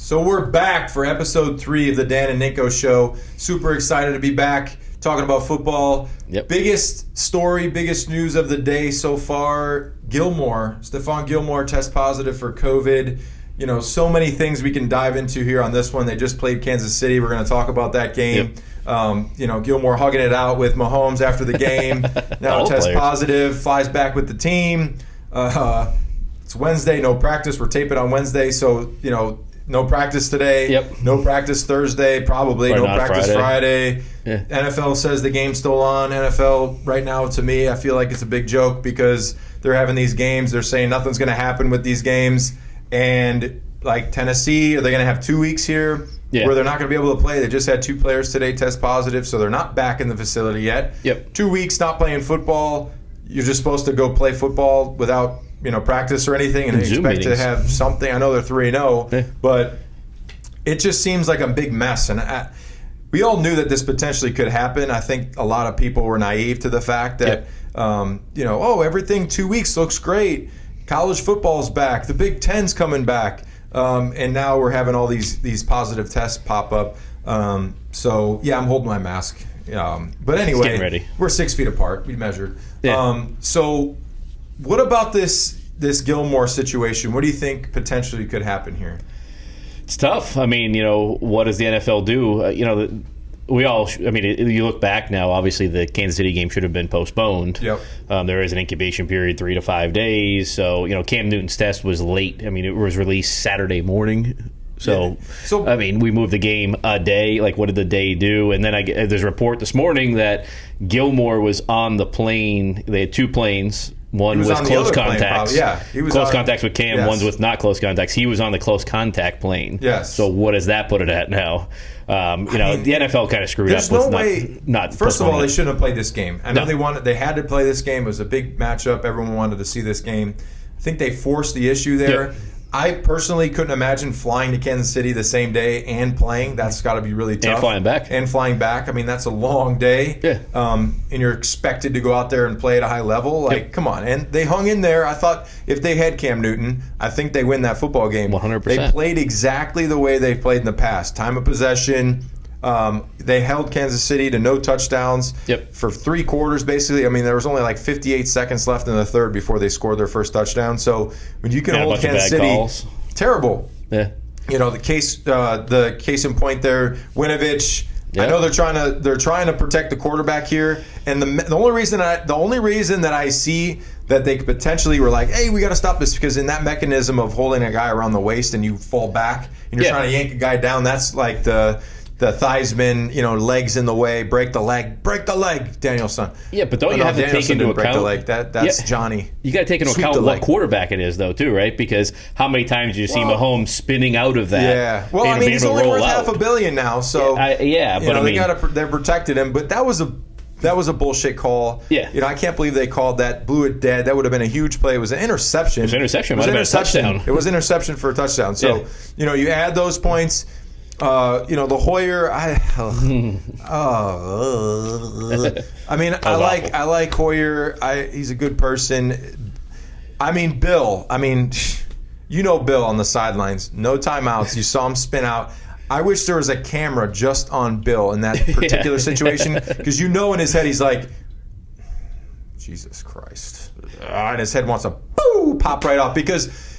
So we're back for episode 3 of the Dan and Ninko show. Super excited to be back talking about football. Yep. Biggest story, biggest news of the day so far, Stephon Gilmore test positive for COVID. You know, so many things we can dive into here on this one. They just played Kansas City. We're going to talk about that game. Yep. Gilmore hugging it out with Mahomes after the game. Now test positive, flies back with the team. It's Wednesday, no practice. We're taping on Wednesday, so, no practice today. Yep. No practice Thursday, probably. No practice Friday. Yeah. NFL says the game's still on. NFL, right now, to me, I feel like it's a big joke because they're having these games. They're saying nothing's going to happen with these games. And, like Tennessee, are they going to have 2 weeks here where they're not going to be able to play? They just had 2 players today test positive, so they're not back in the facility yet. Yep. 2 weeks not playing football. You're just supposed to go play football without practice or anything, and they Zoom expect meetings to have something. I know they're 3-0, but it just seems like a big mess. And we all knew that this potentially could happen. I think a lot of people were naive to the fact that, everything 2 weeks looks great. College football's back. The Big Ten's coming back. And now we're having all these positive tests pop up. I'm holding my mask. But anyway, we're 6 feet apart. We measured. Yeah. So what about this Gilmore situation? What do you think potentially could happen here? It's tough. I mean, what does the NFL do? You look back now, obviously the Kansas City game should have been postponed. Yep. There is an incubation period, 3 to 5 days. So, Cam Newton's test was late. I mean, it was released Saturday morning. So, we moved the game a day. Like, what did the day do? And then there's a report this morning that Gilmore was on the plane. They had 2 planes. One was close contacts. He was close contacts with Cam. Yes. One's with not close contacts. He was on the close contact plane. Yes. So what does that put it at now? The NFL kind of screwed up. There's no way. Not first of all, they shouldn't have played this game. I know they had to play this game. It was a big matchup. Everyone wanted to see this game. I think they forced the issue there. Yep. I personally couldn't imagine flying to Kansas City the same day and playing. That's got to be really tough. And flying back. I mean, that's a long day. Yeah. And you're expected to go out there and play at a high level. Come on. And they hung in there. I thought if they had Cam Newton, I think they win that football game. 100%. They played exactly the way they've played in the past. Time of possession. They held Kansas City to no touchdowns for 3 quarters, basically. I mean, there was only like 58 seconds left in the third before they scored their first touchdown. So when you can hold Kansas City, terrible. Yeah. The case in point there, Winovich. Yep. I know they're trying to protect the quarterback here, and the only reason that I see that they potentially were like, hey, we got to stop this, because in that mechanism of holding a guy around the waist and you fall back and you're trying to yank a guy down, that's like the Theismann, legs in the way, break the leg, Danielson. Yeah, but don't you have to take into account break the leg? That's Johnny. You got to take into account what quarterback it is, though, too, right? Because how many times do you see Mahomes spinning out of that? Yeah. Well, he's only worth $500 million now, so they're protected him. But that was a bullshit call. Yeah. I can't believe they called that, blew it dead. That would have been a huge play. It was an interception. It might have been a touchdown. It was an interception for a touchdown. So, you add those points. The Hoyer. I like Hoyer. He's a good person. I mean, Bill. Bill on the sidelines. No timeouts. You saw him spin out. I wish there was a camera just on Bill in that particular situation, because in his head he's like, Jesus Christ, and his head wants to pop right off, because.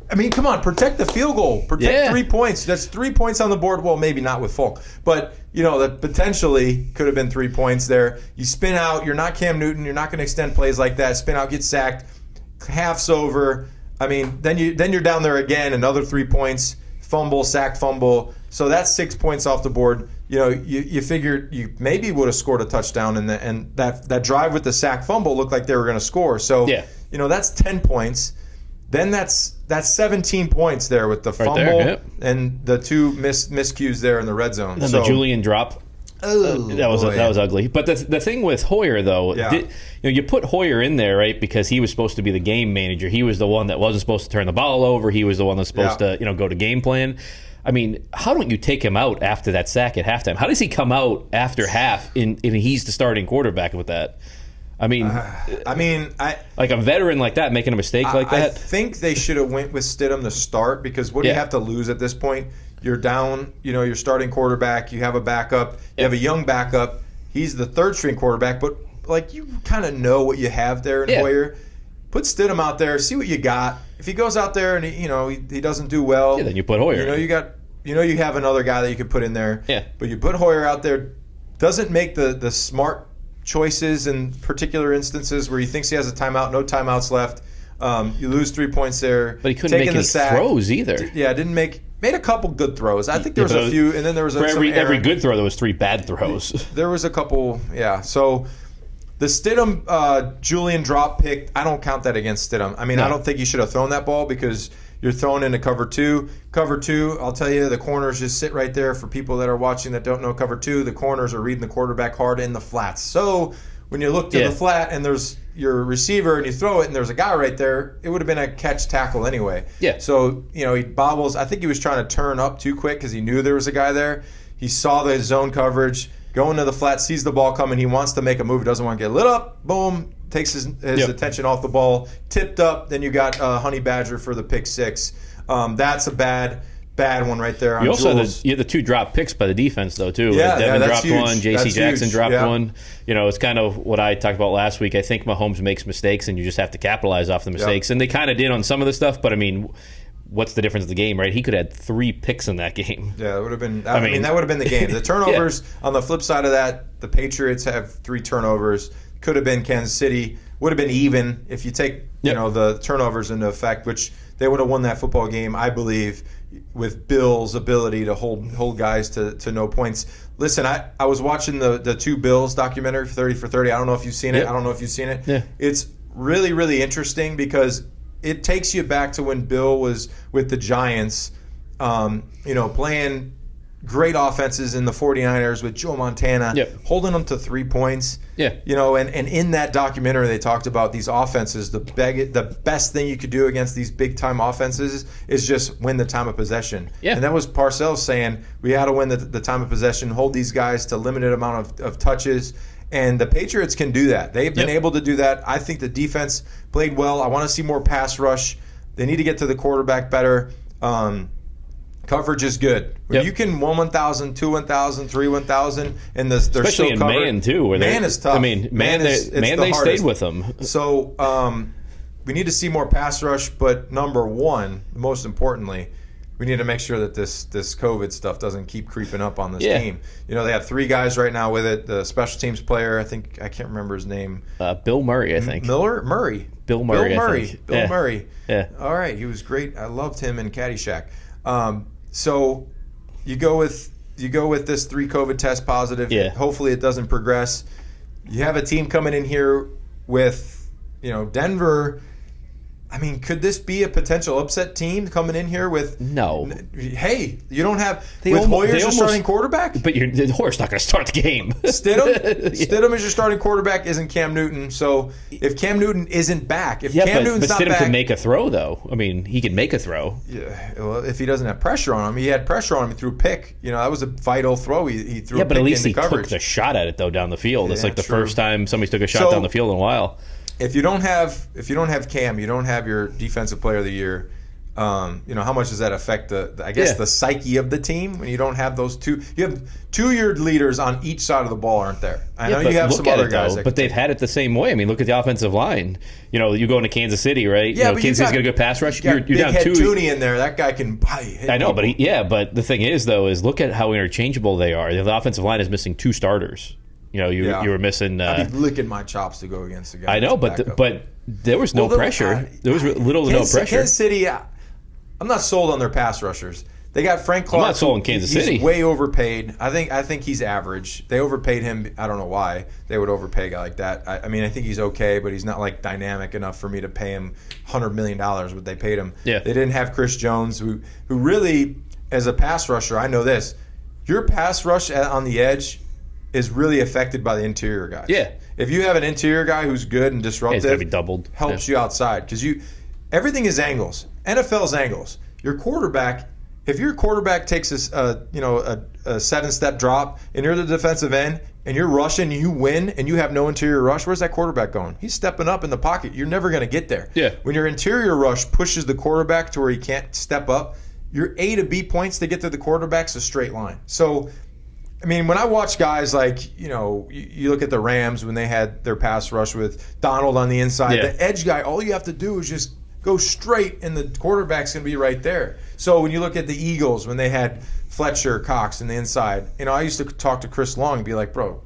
Come on, protect the field goal. Protect 3 points. That's 3 points on the board. Well, maybe not with Folk. But, that potentially could have been 3 points there. You spin out. You're not Cam Newton. You're not going to extend plays like that. Spin out, get sacked. Half's over. Then you're down there again. Another 3 points. Fumble, sack, fumble. So that's 6 points off the board. You figured you maybe would have scored a touchdown, and that drive with the sack fumble looked like they were going to score. So, that's 10 points. Then that's 17 points there with the fumble and the 2 miscues there in the red zone. And the Julian drop. That was ugly. But the thing with Hoyer, though, you put Hoyer in there, right, because he was supposed to be the game manager. He was the one that wasn't supposed to turn the ball over. He was the one that's supposed to go to game plan. How don't you take him out after that sack at halftime? How does he come out after half and he's the starting quarterback with that? I mean, like a veteran like that making a mistake like that. I think they should have went with Stidham to start, because what do you have to lose at this point? You're down. You're starting quarterback. You have a backup. You have a young backup. He's the third string quarterback, but like you kind of know what you have there in Hoyer. Put Stidham out there. See what you got. If he goes out there and he doesn't do well, then you put Hoyer. You have another guy that you could put in there. Yeah. But you put Hoyer out there. Doesn't make the smart choices in particular instances where he thinks he has a timeout, no timeouts left. You lose 3 points there. But he couldn't make any throws either. Made a couple good throws. I think there was a few, and then there was every good throw. There was 3 bad throws. There was a couple, So the Stidham Julian drop pick, I don't count that against Stidham. I mean, I don't think you should have thrown that ball because you're throwing into cover 2. Cover 2, I'll tell you, the corners just sit right there. For people that are watching that don't know cover 2, the corners are reading the quarterback hard in the flats. So when you look to the flat and there's your receiver and you throw it and there's a guy right there, it would have been a catch tackle anyway. Yeah. So, he bobbles. I think he was trying to turn up too quick because he knew there was a guy there. He saw the zone coverage, going to the flat, sees the ball coming. He wants to make a move. He doesn't want to get lit up. Boom. Takes his attention off the ball. Tipped up. Then you got Honey Badger for the pick 6. That's a bad one right there. You also had the 2 drop picks by the defense, though, too. Devin dropped huge. one. J.C. Jackson dropped one. It's kind of what I talked about last week. I think Mahomes makes mistakes, and you just have to capitalize off the mistakes. And they kind of did on some of the stuff, but, I mean, what's the difference of the game, right? He could have had 3 picks in that game. Yeah, it would have been. That would have been the game. The turnovers, on the flip side of that, the Patriots have 3 turnovers. Could have been Kansas City. Would have been even if you take the turnovers into effect, which they would have won that football game, I believe, with Bill's ability to hold guys to no points. Listen, I was watching the 2 Bills documentary, 30 for 30. I don't know if you've seen it. I don't know if you've seen it. Yeah. It's really, really interesting because it takes you back to when Bill was with the Giants, playing great offenses in the 49ers with Joe Montana, holding them to 3 points. Yeah. And in that documentary they talked about these offenses. The best thing you could do against these big-time offenses is just win the time of possession. Yeah. And that was Parcells saying, we had to win the time of possession, hold these guys to limited amount of touches. And the Patriots can do that. They've been able to do that. I think the defense played well. I want to see more pass rush. They need to get to the quarterback better. Coverage is good. When you can 1,000, 2,000, 3,000, and they're especially still in covered. man too. Where man is tough. I mean, they stayed with them. So we need to see more pass rush. But number one, most importantly, we need to make sure that this COVID stuff doesn't keep creeping up on this team. They have 3 guys right now with it. The special teams player, I can't remember his name. Bill Murray, I think. Murray. Bill Murray. Bill Murray. Yeah. All right, he was great. I loved him in Caddyshack. So you go with this 3 COVID test positive. Yeah. Hopefully it doesn't progress. You have a team coming in here with Denver. I mean, could this be a potential upset team coming in here with? No. Hey, you don't have Hoyer's your starting quarterback, but Hoyer's not going to start the game. Stidham is your starting quarterback. Isn't Cam Newton? So if Cam Newton isn't back, Cam Newton's not Stidham back, can make a throw though. I mean, he can make a throw. Yeah. Well, if he doesn't have pressure on him, he had pressure on him. He threw a pick. That was a vital throw. He threw. Yeah, a but pick at least he coverage. took the shot at it though down the field. It's like the first time somebody's took a shot down the field in a while. If you don't have Cam, you don't have your defensive player of the year. How much does that affect the psyche of the team when you don't have those 2? You have 2 of your leaders on each side of the ball aren't there. I know you have some other guys, but they've had it the same way. I mean, look at the offensive line. You go into Kansas City, right? Yeah, but Kansas City's got a good pass rush. You're down 2. Tooney in there. That guy can. I know, but but the thing is, though, is look at how interchangeable they are. The offensive line is missing 2 starters. You were missing. I'd be licking my chops to go against the guy. I know, but there was no pressure. There was little to no pressure. Kansas City, I'm not sold on their pass rushers. They got Frank Clark. I'm not sold on Kansas City. He's way overpaid. I think he's average. They overpaid him. I don't know why they would overpay a guy like that. I mean, I think he's okay, but he's not like dynamic enough for me to pay him $100 million what they paid him. Yeah. They didn't have Chris Jones, who really, as a pass rusher, I know this. Your pass rush on the edge is really affected by the interior guys. Yeah. If you have an interior guy who's good and disruptive, it's gotta be doubled. Helps you outside because everything is angles. NFL's angles. Your quarterback if your quarterback takes a 7-step drop and you're the defensive end and you're rushing, you win, and you have no interior rush, where's that quarterback going? He's stepping up in the pocket. You're never going to get there. Yeah. When your interior rush pushes the quarterback to where he can't step up, your A to B points to get to the quarterback's a straight line. So, I mean, when I watch guys like, you look at the Rams when they had their pass rush with Donald on the inside, the edge guy, all you have to do is just go straight, and the quarterback's going to be right there. So when you look at the Eagles when they had Fletcher, Cox in the inside, I used to talk to Chris Long and be like, bro,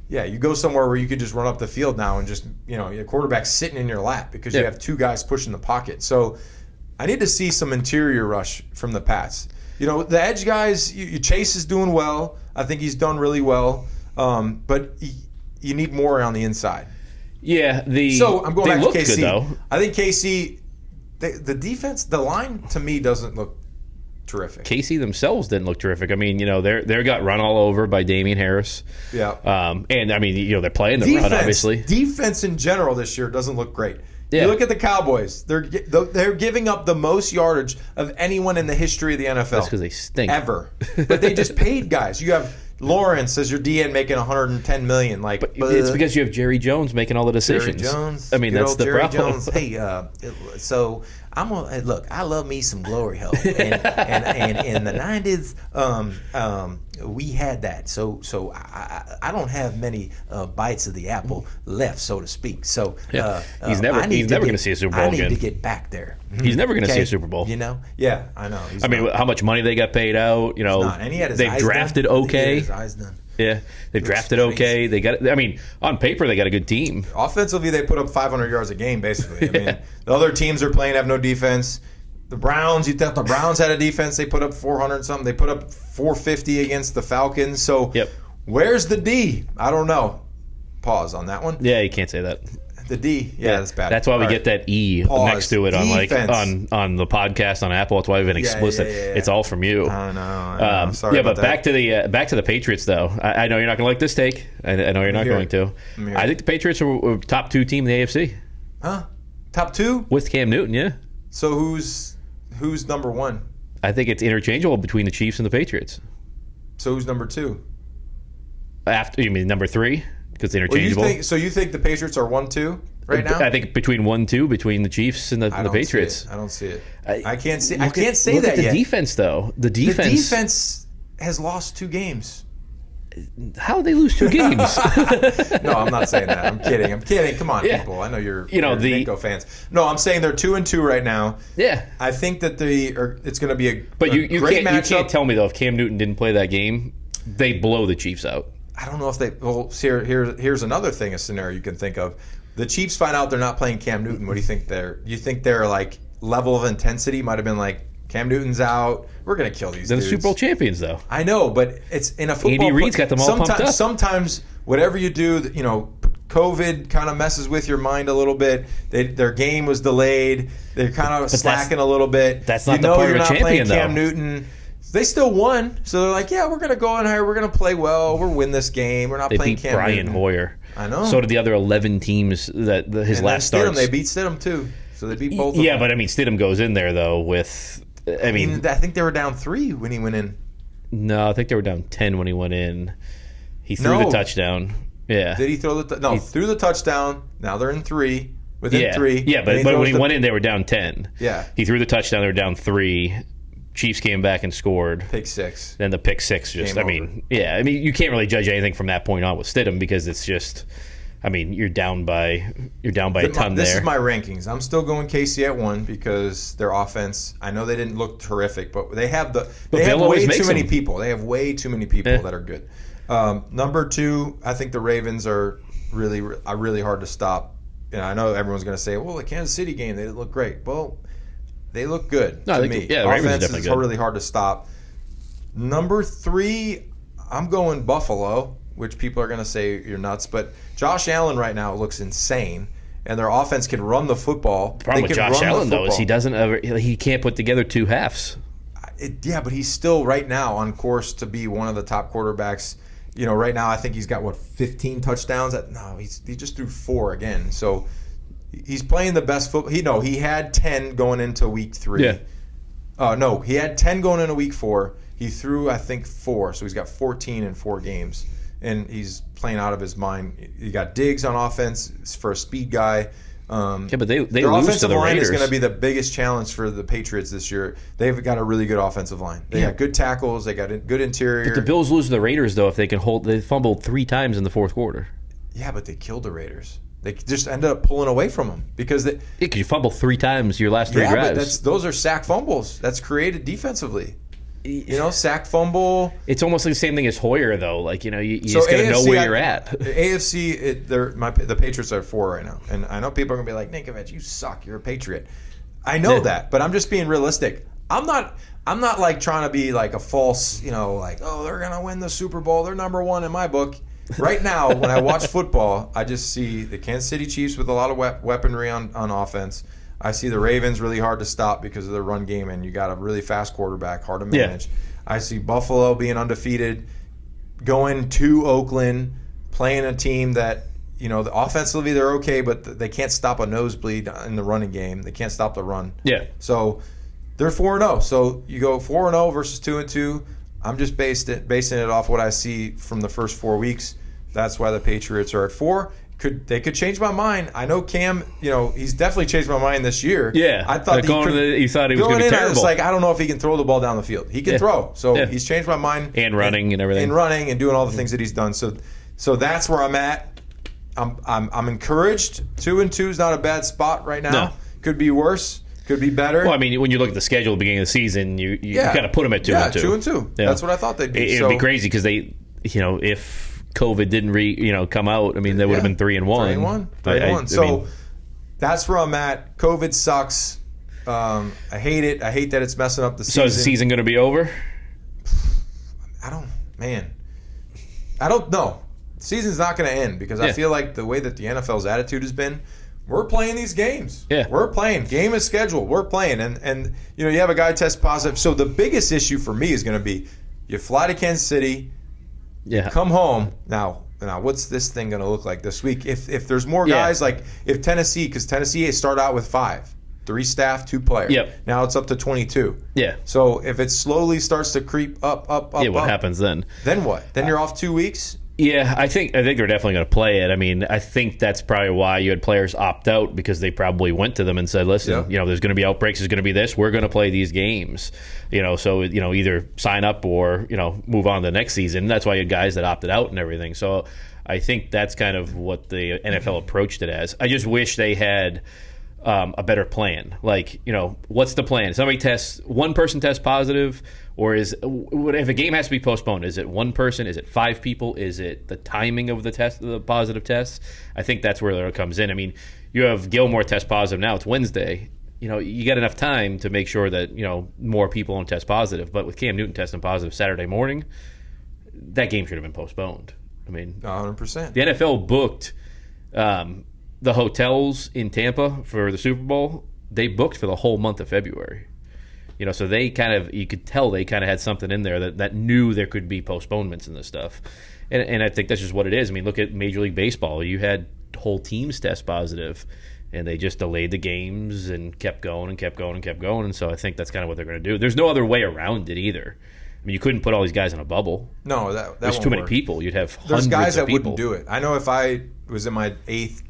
yeah, you go somewhere where you could just run up the field now and just, your quarterback's sitting in your lap because you have two guys pushing the pocket. So I need to see some interior rush from the Pats. The edge guys, Chase is doing well. I think he's done really well. But you need more on the inside. Yeah. So I'm going back to KC. Good, though. I think KC, the defense, the line to me doesn't look terrific. KC themselves didn't look terrific. I mean, they got run all over by Damian Harris. Yeah. And I mean, they're playing the run, obviously. Defense in general this year doesn't look great. Yeah. You look at the Cowboys. They're giving up the most yardage of anyone in the history of the NFL. That's because they stink. Ever. But they just paid guys. You have Lawrence as your DN making $110 million. But it's because you have Jerry Jones making all the decisions. Jerry Jones. I mean, that's the Jerry problem. Jones. Hey, so I'm gonna look. I love me some glory hole, and in the '90s, we had that. So I don't have many bites of the apple left, so to speak. So he's never going to see a Super Bowl again. I need to get back there. He's never going to see a Super Bowl. Yeah, I know. I mean, how much money they got paid out? And he had his they've eyes drafted done. okay. He had his eyes done. Yeah, they've drafted okay. They got. I mean, on paper they got a good team. Offensively, they put up 500 yards a game, basically. I mean, the other teams are playing have no defense. The Browns, you thought the Browns had a defense? They put up 400 something. They put up 450 against the Falcons. So, where's the D? I don't know. Pause on that one. Yeah, you can't say that. The D, that's bad. That's why we get that E next to it on the podcast on Apple. That's why we've been explicit. Yeah. It's all from you. I know. Sorry about but that. back to the Patriots though. I know you're not going to like this take. I know you're not going to. I think the Patriots are top 2 team in the AFC. Huh? Top 2 with Cam Newton. Yeah. So who's number 1? I think it's interchangeable between the Chiefs and the Patriots. So who's number 2? After you mean number 3? Because interchangeable. You think the Patriots are 1-2 right now? I think between 1-2 between the Chiefs and the Patriots. I don't see it. I can't say that yet. The defense, though. The defense has lost 2 games. How did they lose 2 games? No, I'm not saying that. I'm kidding. Come on, people. I know you're the Ninko fans. No, I'm saying they're 2-2 right now. Yeah. I think that it's going to be a great matchup. You can't tell me though if Cam Newton didn't play that game, they blow the Chiefs out. I don't know if they. Well, here's another thing, a scenario you can think of. The Chiefs find out they're not playing Cam Newton. What do you think? You think their like level of intensity might have been like Cam Newton's out. We're gonna kill these. They're dudes. the Super Bowl champions, though. I know, but it's in a football. Andy Reid's got them all pumped up. Sometimes whatever you do, COVID kind of messes with your mind a little bit. Their game was delayed. They're kind of slacking a little bit. That's not the part of a champion, though. Cam Newton. They still won, so they're like, yeah, we're going to go in here. We're going to play well. We'll win this game. We're not playing Cam Newton. They beat Brian Hoyer. I know. So did the other 11 teams that his last starts. They beat Stidham, too. So they beat both of them. Yeah, but I mean, Stidham goes in there, though, with... I mean, I think they were down 3 when he went in. No, I think they were down 10 when he went in. He threw the touchdown. Yeah. Did he throw the... threw the touchdown. Now they're in 3. Within 3. Yeah, but when he went in, they were down 10. Yeah. He threw the touchdown. They were down 3. Chiefs came back and scored. Pick 6. Then the pick 6 just, I mean, you can't really judge anything from that point on with Stidham because it's just, I mean, you're down by a ton there. This is my rankings. I'm still going KC at 1 because their offense, I know they didn't look terrific, but they have way too many people. They have way too many people that are good. Number 2, I think the Ravens are really hard to stop. I know everyone's going to say, well, the Kansas City game, they didn't look great. Well, they look good to me. Yeah, the Ravens offense are definitely is good. really hard to stop. Number 3, I'm going Buffalo, which people are going to say you're nuts, but Josh Allen right now looks insane, and their offense can run the football. The problem with Josh Allen, though, is he can't put together 2 halves. But he's still right now on course to be one of the top quarterbacks. Right now I think he's got 15 touchdowns. He just threw 4 again. So he's playing the best football. He had 10 going into week 3. Yeah. No, he had 10 going into week 4. He threw, I think, 4, so he's got 14 in 4 games, and he's playing out of his mind. You got Diggs on offense for a speed guy. But they their lose offensive to the line Raiders. is going to be the biggest challenge for the Patriots this year. They've got a really good offensive line. They got good tackles. They got a good interior. But the Bills lose to the Raiders, though, if they can hold. They fumbled 3 times in the fourth quarter. Yeah, but they killed the Raiders. They just ended up pulling away from them because they. Yeah, because you fumble 3 times your last 3 drives. But those are sack fumbles. That's created defensively. Sack fumble. It's almost like the same thing as Hoyer, though. Like, you just got to know where you're at. AFC, the Patriots are 4 right now. And I know people are going to be like, Ninkovich, you suck. You're a Patriot. I know that, but I'm just being realistic. I'm not like trying to be like a false, they're going to win the Super Bowl. They're number 1 in my book. Right now, when I watch football, I just see the Kansas City Chiefs with a lot of weaponry on offense. I see the Ravens really hard to stop because of their run game, and you got a really fast quarterback, hard to manage. Yeah. I see Buffalo being undefeated, going to Oakland, playing a team that, offensively they're okay, but they can't stop a nosebleed in the running game. They can't stop the run. Yeah. So they're 4-0. So you go 4-0 versus 2-2. I'm just basing it off what I see from the first 4 weeks. That's why the Patriots are at 4. They could change my mind. I know Cam, he's definitely changed my mind this year. Yeah. I thought you thought he was going to be terrible. It's like, I don't know if he can throw the ball down the field. He can throw. So he's changed my mind. And running and everything. And running and doing all the things that he's done. So that's where I'm at. I'm encouraged. 2-2 is not a bad spot right now. No. Could be worse. Could be better. Well, I mean, when you look at the schedule at the beginning of the season, you kind of put them at 2-2. Yeah, 2-2. Yeah. That's what I thought they'd be. It'd be crazy because they, if COVID didn't come out, I mean, they would have been 3-1. 3-1. So that's where I'm at. COVID sucks. I hate it. I hate that it's messing up the season. So is the season going to be over? I don't know. The season's not going to end because I feel like the way that the NFL's attitude has been, we're playing these games. Yeah. We're playing. Game is scheduled. We're playing. And you have a guy test positive. So the biggest issue for me is going to be you fly to Kansas City, come home. Now what's this thing going to look like this week? If there's more guys, like if Tennessee, because Tennessee started out with 5. 3 staff, 2 players. Yep. Now it's up to 22. Yeah. So if it slowly starts to creep up, what happens then? Then what? Then you're off 2 weeks? Yeah, I think they're definitely going to play it. I mean, I think that's probably why you had players opt out because they probably went to them and said, "Listen, there's going to be outbreaks. There's going to be this. We're going to play these games. So either sign up or move on to the next season." That's why you had guys that opted out and everything. So I think that's kind of what the NFL approached it as. I just wish they had a better plan. Like, what's the plan? One person tests positive, or if a game has to be postponed, is it 1 person? Is it 5 people? Is it the timing of the positive tests? I think that's where it comes in. I mean, you have Gilmore test positive now. It's Wednesday. You got enough time to make sure that more people don't test positive. But with Cam Newton testing positive Saturday morning, that game should have been postponed. I mean, 100%. The NFL booked the hotels in Tampa for the Super Bowl. They booked for the whole month of February. So they you could tell they kind of had something in there that knew there could be postponements and this stuff. And I think that's just what it is. I mean, look at Major League Baseball. You had whole teams test positive, and they just delayed the games and kept going and kept going and kept going. And so I think that's kind of what they're going to do. There's no other way around it either. I mean, you couldn't put all these guys in a bubble. No, there's too many people. You'd have hundreds of people. There's guys that wouldn't do it. I know if I was in my 8th,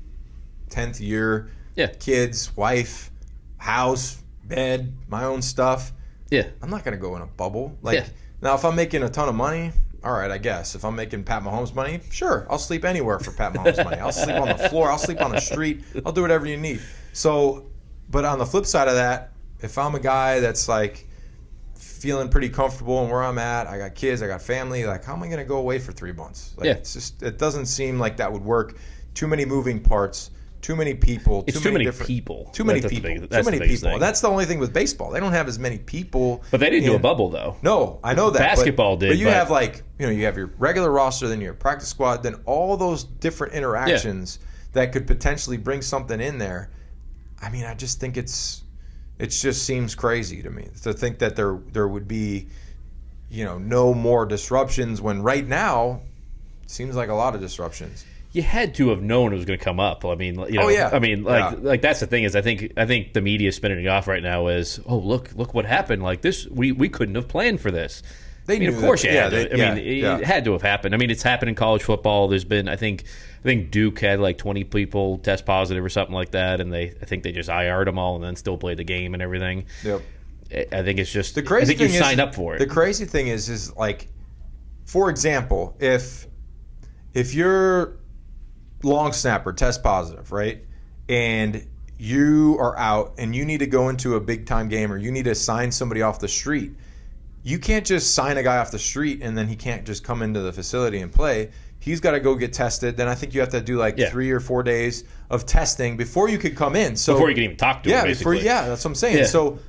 10th year, kids, wife, house, bed, my own stuff. Yeah. I'm not going to go in a bubble. Now, if I'm making a ton of money, all right, I guess. If I'm making Pat Mahomes money, sure, I'll sleep anywhere for Pat Mahomes money. I'll sleep on the floor. I'll sleep on the street. I'll do whatever you need. So, but on the flip side of that, if I'm a guy that's like feeling pretty comfortable and where I'm at, I got kids, I got family, like how am I going to go away for 3 months? It doesn't seem like that would work. Too many moving parts. Too many people. It's too many people. Too many people. That's the only thing with baseball. They don't have as many people. But they didn't do a bubble, though. No, I know that. Basketball did. But you have you have your regular roster, then your practice squad, then all those different interactions that could potentially bring something in there. I mean, I just think it just seems crazy to me to think that there would be, no more disruptions when right now it seems like a lot of disruptions. you had to have known it was going to come up. I mean, like that's the thing is I think the media is spinning it off right now as, oh, look what happened. Like this, we couldn't have planned for this. They knew of course, that. It had to have happened. I mean, it's happened in college football. There's been, I think Duke had like 20 people test positive or something like that, and I think they just IR'd them all and then still played the game and everything. Yep. I think it's just the crazy I think thing you signed up for it. The crazy thing is like, for example, if you're long snapper test positive, right, and you are out and you need to go into a big time game or you need to sign somebody off the street, you can't just sign a guy off the street and then he can't just come into the facility and play. He's got to go get tested. Then I think you have to do 3 or 4 days of testing before you could come in. So before you can even talk to him, basically. That's what I'm saying. Yeah. So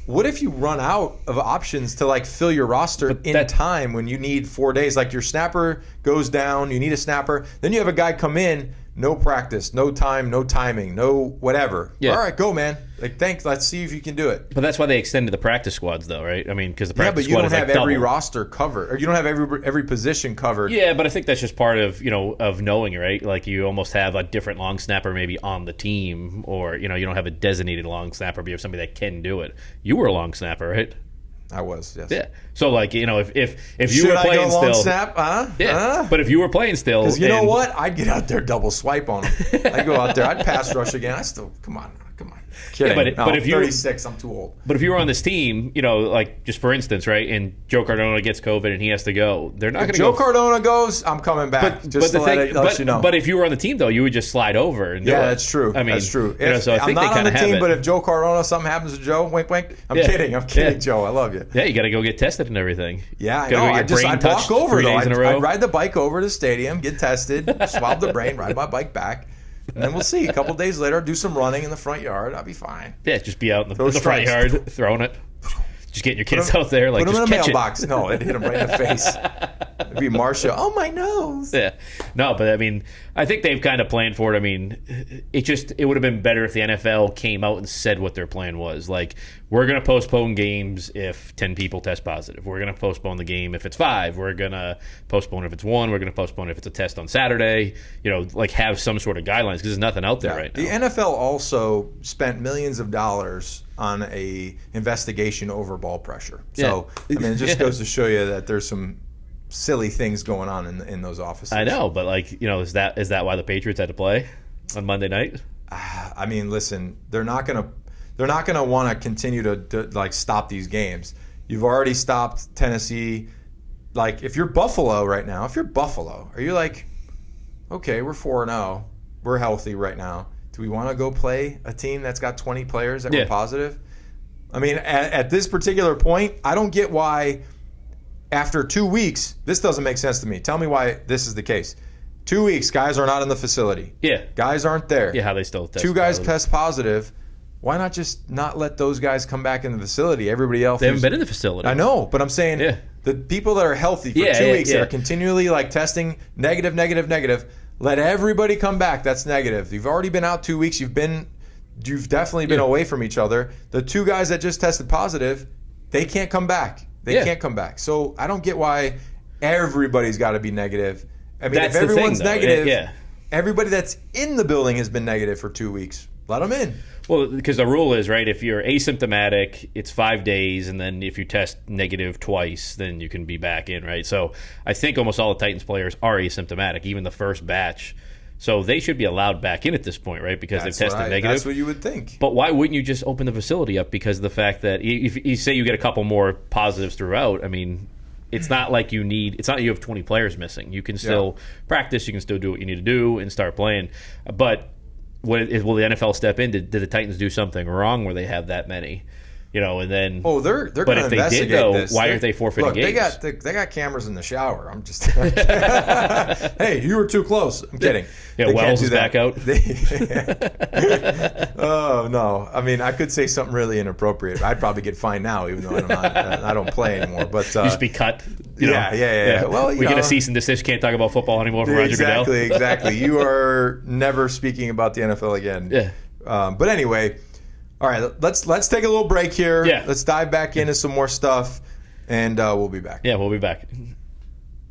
what if you run out of options to fill your roster in time when you need 4 days? Like your snapper goes down, you need a snapper. Then you have a guy come in, no practice, no time, no timing, no whatever. Yeah. All right, go, man. Thanks. Let's see if you can do it. But that's why they extended the practice squads, though, right? I mean, because the practice squad is double. You don't have every roster covered, or you don't have every position covered. Yeah, but I think that's just part of of knowing, right? Like you almost have a different long snapper maybe on the team, or you don't have a designated long snapper, but you have somebody that can do it. You were a long snapper, right? I was, yes. Yeah. So, if you were playing still, long snap? But if you were playing still, because you know what, I'd get out there double swipe on them. I'd go out there, I'd pass rush again. Come on. Kidding. Yeah, but if you're 36, I'm too old. But if you were on this team, just for instance, right, and Joe Cardona gets COVID and he has to go, they're not going to go. Joe Cardona goes, I'm coming back. Let you know. But if you were on the team, though, you would just slide over and do it. That's true. I mean, that's true. So I think I'm not on the team, it. but if Joe Cardona, something happens to Joe, wink, wink. I'm kidding, Joe. I love you. Yeah, you got to go get tested and everything. Yeah, I know. I'd walk over, though. I'd ride the bike over to the stadium, get tested, swab the brain, ride my bike back. And then we'll see. A couple days later, do some running in the front yard. I'll be fine. Yeah, just be out in the front yard, throwing it. Just getting your kids out there. Put them just in a mailbox. No, it'd hit them right in the face. It'd be Marcia. Oh, my nose. Yeah. No, but I mean, I think they've kind of planned for it. I mean, it would have been better if the NFL came out and said what their plan was. Like, we're going to postpone games if 10 people test positive. We're going to postpone the game if it's 5. We're going to postpone if it's 1. We're going to postpone if it's a test on Saturday. Have some sort of guidelines because there's nothing out there right now. The NFL also spent millions of dollars on a investigation over ball pressure. So, I mean, it just goes to show you that there's some silly things going on in those offices. I know, but is that why the Patriots had to play on Monday night? I mean, listen, they're not gonna want to continue to stop these games. You've already stopped Tennessee. If you're Buffalo right now, are you okay, we're 4-0, we're healthy right now. Do we want to go play a team that's got 20 players that were positive? I mean, at this particular point, I don't get why after 2 weeks, this doesn't make sense to me. Tell me why this is the case. 2 weeks, guys are not in the facility. Yeah. Guys aren't there. Yeah, how they still test 2 guys test positive. Why not just not let those guys come back in the facility? Everybody else. They haven't been in the facility. I know, but I'm saying the people that are healthy for 2 weeks that are continually testing negative, let everybody come back that's negative. You've already been out 2 weeks. You've definitely been away from each other. The 2 guys that just tested positive, they can't come back. They can't come back. So I don't get why everybody's got to be negative. I mean, if everyone's negative, everybody that's in the building has been negative for 2 weeks. Let them in. Well, because the rule is, right, if you're asymptomatic, it's 5 days, and then if you test negative twice, then you can be back in, right? So I think almost all the Titans players are asymptomatic, even the first batch. So they should be allowed back in at this point, right? Because they've tested negative. That's what you would think. But why wouldn't you just open the facility up? Because of the fact that if you say you get a couple more positives throughout, I mean, it's not like you have 20 players missing. You can still practice, you can still do what you need to do and start playing. But will the NFL step in? Did the Titans do something wrong where they have that many? And then they're going to investigate this. Why aren't they forfeiting games? They got cameras in the shower. I'm just hey, you were too close. I'm kidding. Yeah, Wells is back out. Oh no! I mean, I could say something really inappropriate. I'd probably get fined now, even though I don't play anymore. But you just be cut. Yeah. Well, we get a cease and desist. Can't talk about football anymore from Roger Goodell. Exactly. You are never speaking about the NFL again. Yeah. But anyway. All right, let's take a little break here. Yeah. Let's dive back into some more stuff, and we'll be back. Yeah, we'll be back.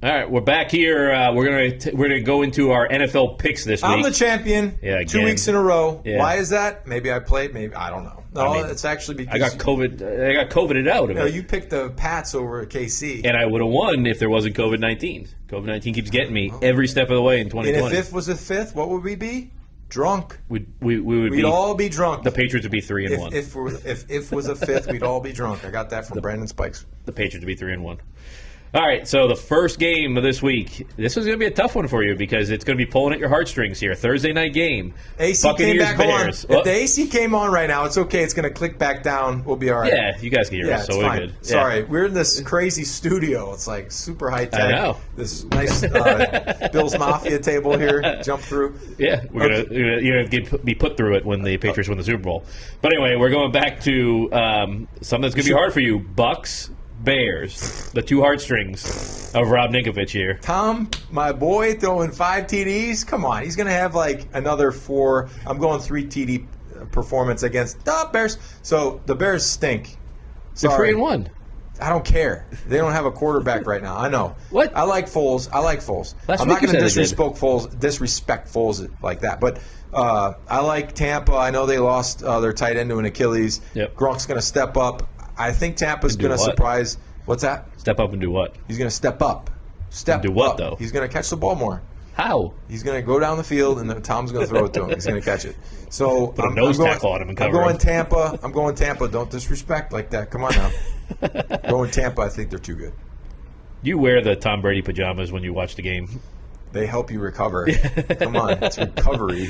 All right, we're back here. We're gonna go into our NFL picks this week. I'm the champion. Yeah, again. 2 weeks in a row. Yeah. Why is that? Maybe I played. Maybe I don't know. No, it's actually because I got COVID. I got COVIDed out of it. You picked the Pats over KC, and I would have won if there wasn't COVID-19. COVID-19 keeps getting me every step of the way in 2020. And if was a fifth, what would we be? Drunk. We would We'd all be drunk. The Patriots would be 3-1. If was a fifth, we'd all be drunk. I got that from Brandon Spikes. The Patriots would be 3-1. All right, so the first game of this week, this is going to be a tough one for you because it's going to be pulling at your heartstrings here. Thursday night game. AC came back Bears. on. If the AC came on right now, it's okay. It's going to click back down. We'll be all right. Yeah, you guys can hear us, so we're good. Sorry, we're in this crazy studio. It's like super high tech. I know. This nice Bill's Mafia table here. Jump through. Yeah, you're going to be put through it when the Patriots win the Super Bowl. But anyway, we're going back to something that's going to be hard for you. Bucks. Bears, the two heartstrings of Rob Ninkovich here. Tom, my boy, throwing 5 TDs. Come on, he's going to have like another 4. I'm going 3 TD performance against the Bears. So the Bears stink. Sorry. They're 3-1. I don't care. They don't have a quarterback right now. I know. What? I like Foles. I'm not going to disrespect Foles like that. But I like Tampa. I know they lost their tight end to an Achilles. Yep. Gronk's going to step up. I think Tampa's going to surprise. What's that? Step up and do what? He's going to step up. Do what, though? He's going to catch the ball more. How? He's going to go down the field, and then Tom's going to throw it to him. He's going to catch it. So put a nose tackle on him and cover I'm going Tampa. Don't disrespect like that. Come on now. Going Tampa. I think they're too good. You wear the Tom Brady pajamas when you watch the game. They help you recover. Come on. It's recovery.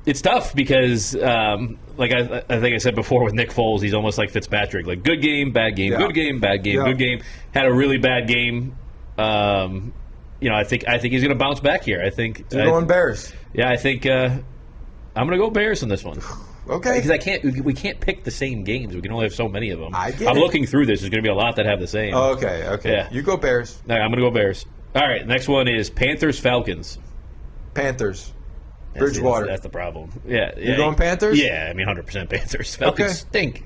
It's tough because, like I think I said before with Nick Foles, he's almost like Fitzpatrick. Like, good game, bad game, good game, bad game, good game. Had a really bad game. I think he's going to bounce back here. I think you're going Bears. Yeah, I think I'm going to go Bears in this one. Okay. Because we can't pick the same games. We can only have so many of them. I'm looking through this. There's going to be a lot that have the same. Okay. Yeah. You go Bears. All right, I'm going to go Bears. All right, next one is Panthers-Falcons. Panthers. Bridgewater. That's the problem. Yeah. You're going Panthers? Yeah, I mean 100% Panthers. Falcons stink.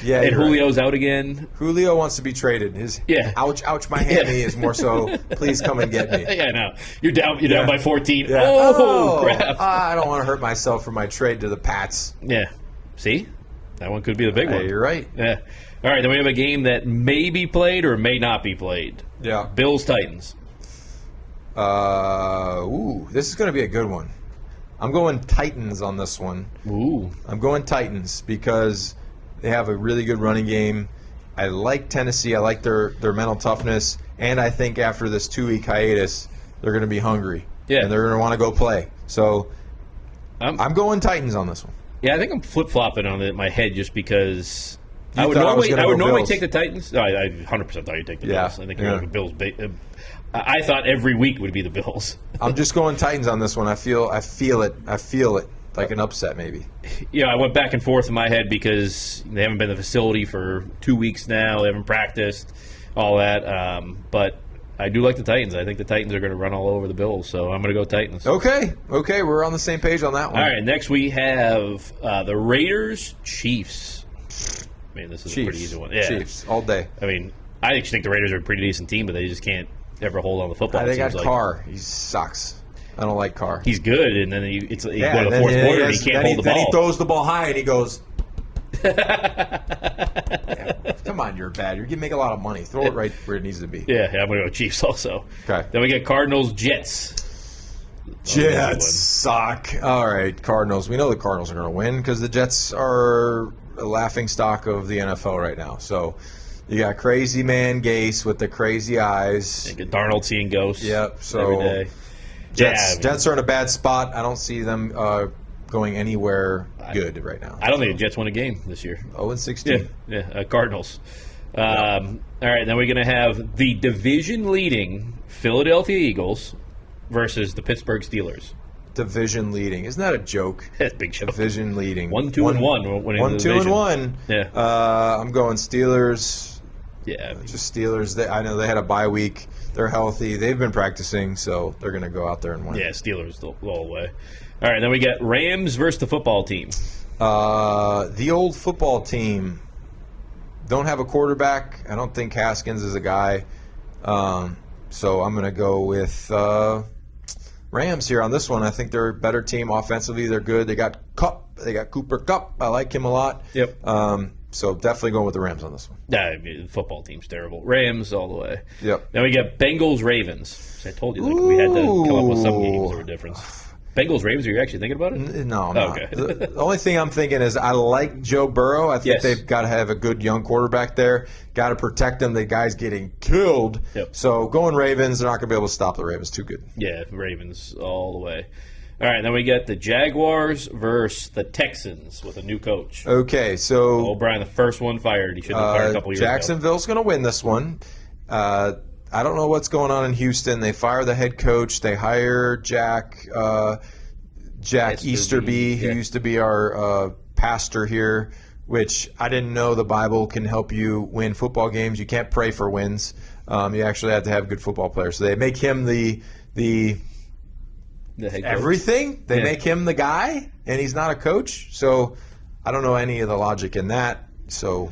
Yeah. And Julio's out again. Julio wants to be traded. Ouch, my hammy is more so, please come and get me. Yeah, I know. You're down by 14. Yeah. Oh, crap. I don't want to hurt myself for my trade to the Pats. Yeah. See? That one could be the big one. You're right. Yeah. All right, then we have a game that may be played or may not be played. Yeah. Bills-Titans. This is going to be a good one. I'm going Titans on this one. Ooh. I'm going Titans because they have a really good running game. I like Tennessee. I like their mental toughness. And I think after this 2-week hiatus, they're going to be hungry. Yeah. And they're going to want to go play. So I'm going Titans on this one. Yeah, I think I'm flip-flopping on my head just because I would normally take the Titans. No, I 100% thought you'd take the Bills. I think you're going to Bills. I thought every week would be the Bills. I'm just going Titans on this one. I feel it like an upset maybe. Yeah, I went back and forth in my head because they haven't been in the facility for 2 weeks now. They haven't practiced, all that. But I do like the Titans. I think the Titans are going to run all over the Bills, so I'm going to go Titans. Okay, we're on the same page on that one. All right, next we have the Raiders-Chiefs. I mean, this is a pretty easy one. Yeah. Chiefs, all day. I mean, I actually think the Raiders are a pretty decent team, but they just can't ever hold on the football. They got Carr. He sucks. I don't like Carr. He's good, and then you go to the fourth quarter and he can't hold the ball. Then he throws the ball high and he goes. Come on, you're bad. You're going to make a lot of money. Throw it right where it needs to be. Yeah, I'm going to go Chiefs also. Okay. Then we get Cardinals-Jets. Jets suck. All right, Cardinals. We know the Cardinals are going to win because the Jets are a laughing stock of the NFL right now. So you got crazy man Gase with the crazy eyes. You get Darnold seeing ghosts. Yep. So every day. Jets are in a bad spot. I don't see them going anywhere good right now. I don't think the Jets won a game this year. 0-16. Yeah, Cardinals. All right, then we're going to have the division-leading Philadelphia Eagles versus the Pittsburgh Steelers. Division leading. Isn't that a joke? That's a big joke. Division leading. 1-2-1 winning the division. 1-2-1. Yeah. I'm going Steelers. Yeah. Just Steelers. I know they had a bye week. They're healthy. They've been practicing, so they're going to go out there and win. Yeah, Steelers the whole way. All right, then we got Rams versus the football team. The old football team don't have a quarterback. I don't think Haskins is a guy. So I'm going to go with Rams here on this one. I think they're a better team offensively. They're good. They got Kupp. They got Cooper Kupp. I like him a lot. Yep. So definitely going with the Rams on this one. Yeah, the football team's terrible. Rams all the way. Yep. Now we got Bengals Ravens. I told you we had to come up with some games that were different. Bengals Ravens. Are you actually thinking about it? No, I'm not. Okay. The only thing I'm thinking is I like Joe Burrow. I think they've got to have a good young quarterback there. Got to protect him. The guy's getting killed. Yep. So going Ravens. They're not going to be able to stop the Ravens. Too good. Yeah, Ravens all the way. All right, then we get the Jaguars versus the Texans with a new coach. Okay, so O'Brien, the first one fired. He should have fired a couple years ago. Jacksonville's going to win this one. I don't know what's going on in Houston. They fire the head coach. They hire Jack Easterby, who used to be our pastor here, which I didn't know the Bible can help you win football games. You can't pray for wins. You actually have to have good football players. So they make him the everything. They make him the guy, and he's not a coach. So I don't know any of the logic in that. So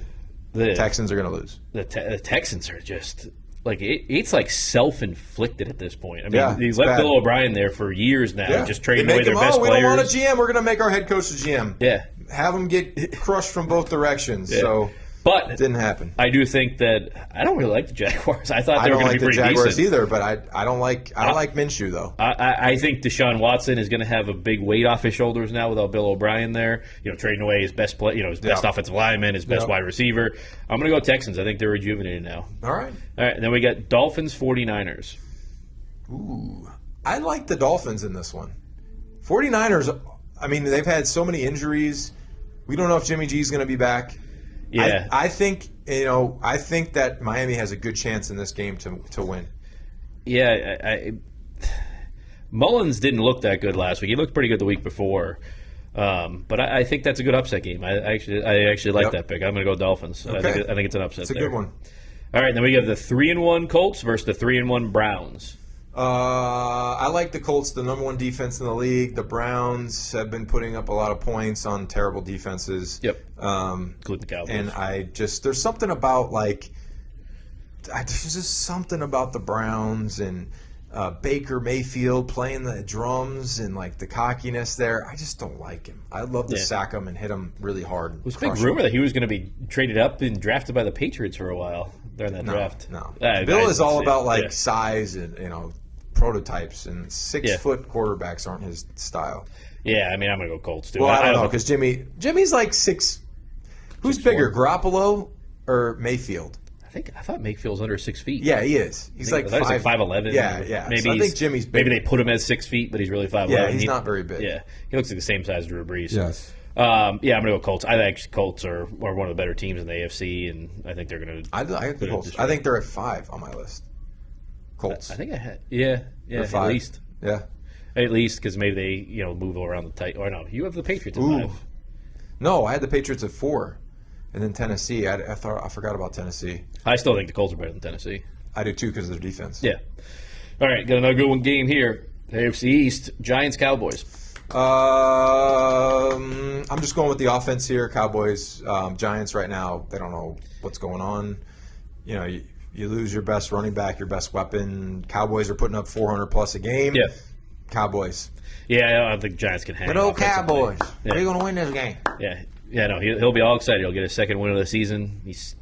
the Texans are going to lose. The Texans are just like it's like self-inflicted at this point. I mean, they left Bill O'Brien there for years now, just trading away their best players. We don't want a GM. We're going to make our head coach a GM. Yeah, have him get crushed from both directions. Yeah. So. But it didn't happen. I do think that I don't really like the Jaguars. I thought they were going to be pretty decent. I don't like the Jaguars either, but I don't like Minshew though. I think Deshaun Watson is going to have a big weight off his shoulders now without Bill O'Brien there. Trading away his best his best offensive lineman, his best wide receiver. I'm going to go Texans. I think they're rejuvenated now. All right. And then we got Dolphins 49ers. Ooh, I like the Dolphins in this one. 49ers. I mean, they've had so many injuries. We don't know if Jimmy G's going to be back. Yeah, I think that Miami has a good chance in this game to win. Yeah, Mullins didn't look that good last week. He looked pretty good the week before, but I think that's a good upset game. I actually like that pick. I'm going to go Dolphins. Okay. I think it's an upset. It's a good one. All right, then we have the 3-1 Colts versus the 3-1 Browns. I like the Colts, the number one defense in the league. The Browns have been putting up a lot of points on terrible defenses. Yep. Including the Cowboys. And there's something about there's just something about the Browns and Baker Mayfield playing the drums and the cockiness there. I just don't like him. I'd love to sack him and hit him really hard. It was a big rumor that he was going to be traded up and drafted by the Patriots for a while during that draft. No. Bill is all about size and prototypes, and 6-foot quarterbacks aren't his style. Yeah, I mean, I'm going to go Colts too. Well, I don't know because Jimmy's like 6. Who's bigger, Garoppolo or Mayfield? I thought Mayfield's under 6 feet. Yeah, he is. He's like 5'11". Yeah. Maybe so I think Jimmy's big. Maybe they put him at 6 feet, but he's really 5'11". Yeah, he's not very big. Yeah, he looks like the same size as Drew Brees. Yes. I'm going to go Colts. I think Colts are one of the better teams in the AFC, and I think they're going to. I like the Colts. I think they're at 5 on my list. Colts. I think I had. Yeah, at least. Yeah. At least because maybe they move around the tight. Or no, you have the Patriots at 5. No, I had the Patriots at 4. And then Tennessee, I forgot about Tennessee. I still think the Colts are better than Tennessee. I do too because of their defense. Yeah. All right, got another good one game here. AFC East, Giants, Cowboys. I'm just going with the offense here. Cowboys, Giants right now, they don't know what's going on. You lose your best running back, your best weapon. Cowboys are putting up 400 plus a game. Yeah. Cowboys. Yeah, I don't think Giants can hang. But Cowboys, are you going to win this game? Yeah. Yeah, no, he'll be all excited. He'll get his second win of the season. He's,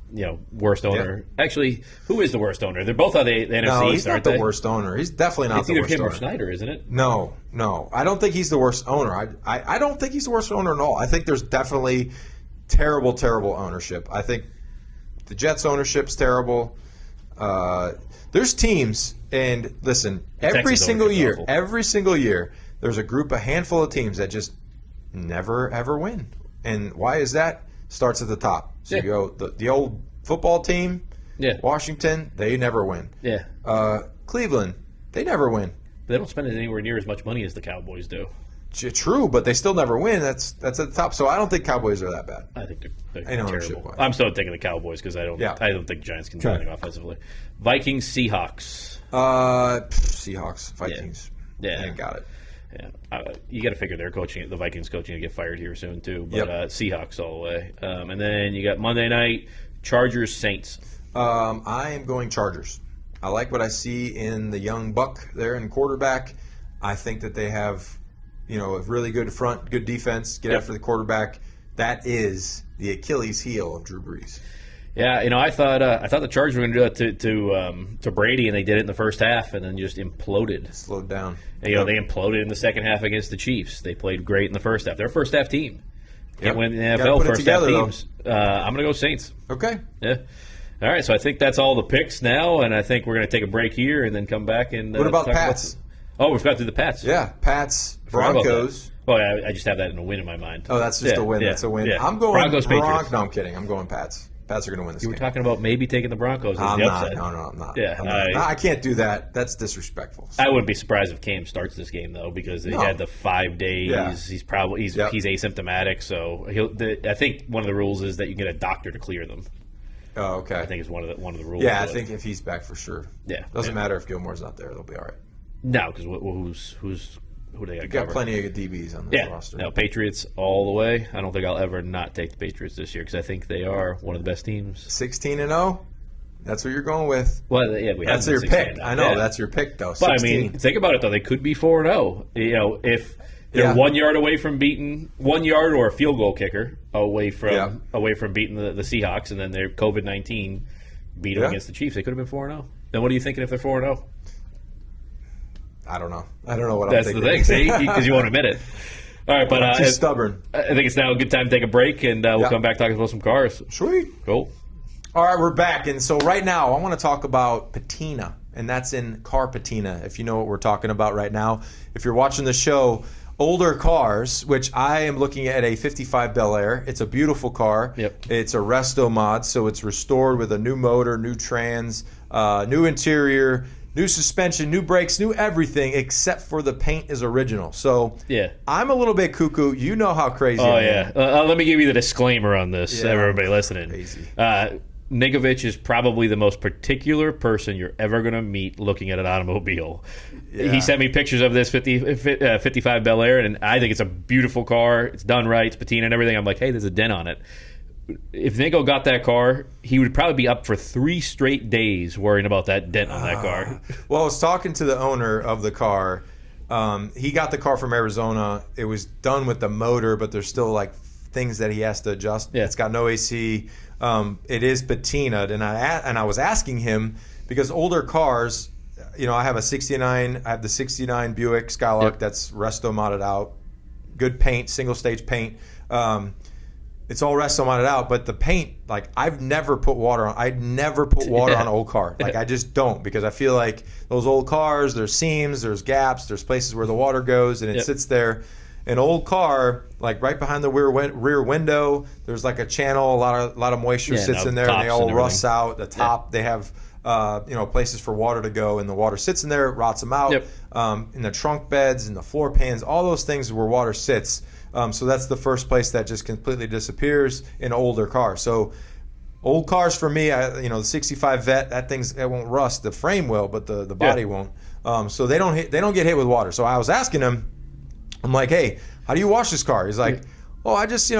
worst owner. Yeah. Actually, who is the worst owner? They're both on the NFC East, aren't they? No, he's not the worst owner. He's definitely not the worst owner. It's either him or Schneider, isn't it? No. I don't think he's the worst owner. I don't think he's the worst owner at all. I think there's definitely terrible, terrible ownership. I think the Jets' ownership's terrible. There's teams, and listen, every single year, there's a handful of teams that just never, ever win. And why is that? Starts at the top. So you go the old football team, Washington, they never win. Yeah. Cleveland, they never win. They don't spend anywhere near as much money as the Cowboys do. True, but they still never win. That's at the top. So I don't think Cowboys are that bad. I think they're terrible. I'm still taking the Cowboys because I don't think Giants can do anything offensively. Vikings, Seahawks. Seahawks, Vikings. Yeah. I got it. Yeah, you got to figure the Vikings coaching to get fired here soon too. But Seahawks all the way, and then you got Monday night Chargers Saints. I am going Chargers. I like what I see in the young buck there in quarterback. I think that they have, a really good front, good defense, get after the quarterback. That is the Achilles heel of Drew Brees. Yeah, I thought the Chargers were going to do it to Brady, and they did it in the first half, and then just imploded. Slowed down. And, they imploded in the second half against the Chiefs. They played great in the first half. They're a first half team. Can't win the NFL first half teams. I'm going to go Saints. Okay. Yeah. All right, so I think that's all the picks now, and I think we're going to take a break here and then come back and what about Pats? We forgot to do the Pats. Yeah, Pats, Broncos. Oh, yeah, I just have that in a win in my mind. Oh, that's just a win. Yeah, that's a win. Yeah. I'm going Broncos, Patriots. No, I'm kidding. I'm going Pats. Pats are going to win this game. You were talking about maybe taking the Broncos as the upset. No, I'm not. Yeah, I can't do that. That's disrespectful. I wouldn't be surprised if Cam starts this game though, because he had the 5 days. Yeah. He's probably he's asymptomatic, so I think one of the rules is that you get a doctor to clear them. Oh, okay. I think it's one of the rules. Yeah, I think if he's back for sure. Yeah, doesn't matter if Gilmore's not there; they'll be all right. No, because who they got? You got plenty of DBs on this roster. No, Patriots all the way. I don't think I'll ever not take the Patriots this year because I think they are one of the best teams. 16-0. That's what you're going with. Well, yeah, that's your pick. I know that's your pick, though. 16. But I mean, think about it though. They could be 4-0. If they're 1 yard away from beating 1 yard or a field goal kicker away from beating the Seahawks, and then their COVID-19 beat them against the Chiefs, they could have been 4-0. Then what are you thinking if they're 4-0? I don't know. I don't know what That's I'm thinking. That's the thing, see? Because you won't admit it. All right, but I'm too stubborn. I think it's now a good time to take a break, and we'll come back talking about some cars. Sweet. Cool. All right, we're back. And so right now I want to talk about patina, and that's in car patina, if you know what we're talking about right now. If you're watching the show, older cars, which I am looking at a 55 Bel Air. It's a beautiful car. Yep. It's a resto mod, so it's restored with a new motor, new trans, new interior, new suspension, new brakes, new everything, except for the paint is original. So I'm a little bit cuckoo. You know how crazy I am. Let me give you the disclaimer on this, everybody listening. Crazy. Ninkovich is probably the most particular person you're ever going to meet looking at an automobile. Yeah. He sent me pictures of this 55 Bel Air, and I think it's a beautiful car. It's done right. It's patina and everything. I'm like, hey, there's a dent on it. If Ninko got that car, he would probably be up for 3 straight days worrying about that dent on that car. Well, I was talking to the owner of the car. He got the car from Arizona. It was done with the motor, but there's still like things that he has to adjust. Yeah. It's got no AC. It is patinaed, and I was asking him because older cars, I have a 69. I have the 69 Buick Skylark that's resto modded out, good paint, single stage paint. It's all resto modded out, but the paint, like I've never put water on. I'd never put water on an old car. Like I just don't, because I feel like those old cars, there's seams, there's gaps, there's places where the water goes, and it sits there. An old car, like right behind the rear window, there's like a channel. A lot of moisture sits in there, and they all rust out. The top, they have places for water to go, and the water sits in there, it rots them out. In the trunk beds, in the floor pans, all those things where water sits. So that's the first place that just completely disappears in older cars. So old cars for me, the 65 Vet, that won't rust. The frame will, but the body won't. So they don't get hit with water. So I was asking him, I'm like, hey, how do you wash this car? He's like, I just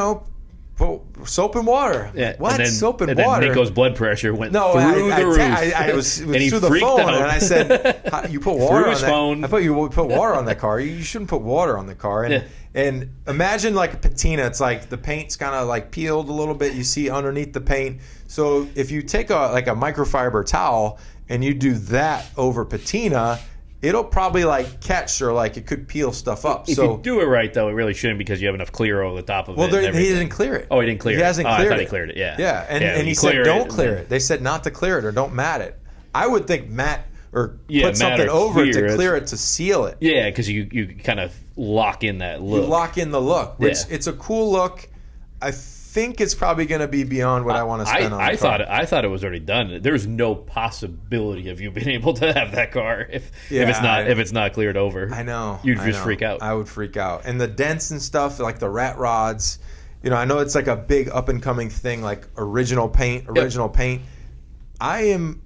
put soap and water. Yeah. What? Soap and water? Then Ninko's blood pressure went through the roof. It was through the phone, and I said, you put water on that. Phone. I thought you would put water on that car. You shouldn't put water on the car. And imagine like a patina. It's like the paint's kind of like peeled a little bit. You see underneath the paint. So if you take a microfiber towel and you do that over patina, it'll probably like catch, or like it could peel stuff up. If you do it right, though, it really shouldn't, because you have enough clear over the top of it. Well, he didn't clear it. Oh, he didn't clear it. He hasn't cleared it. I thought he cleared it. Yeah. Yeah, and he said don't clear it. They said not to clear it or don't mat it. I would think mat or put something over it to clear it, to seal it. Yeah, because you kind of lock in that look. You lock in the look, which it's a cool look. I think it's probably going to be beyond what I want to spend on the car. I thought it was already done. There's no possibility of you being able to have that car if it's not cleared over. I know. You'd just freak out. I would freak out. And the dents and stuff, like the rat rods, I know it's like a big up and coming thing, like original paint. I am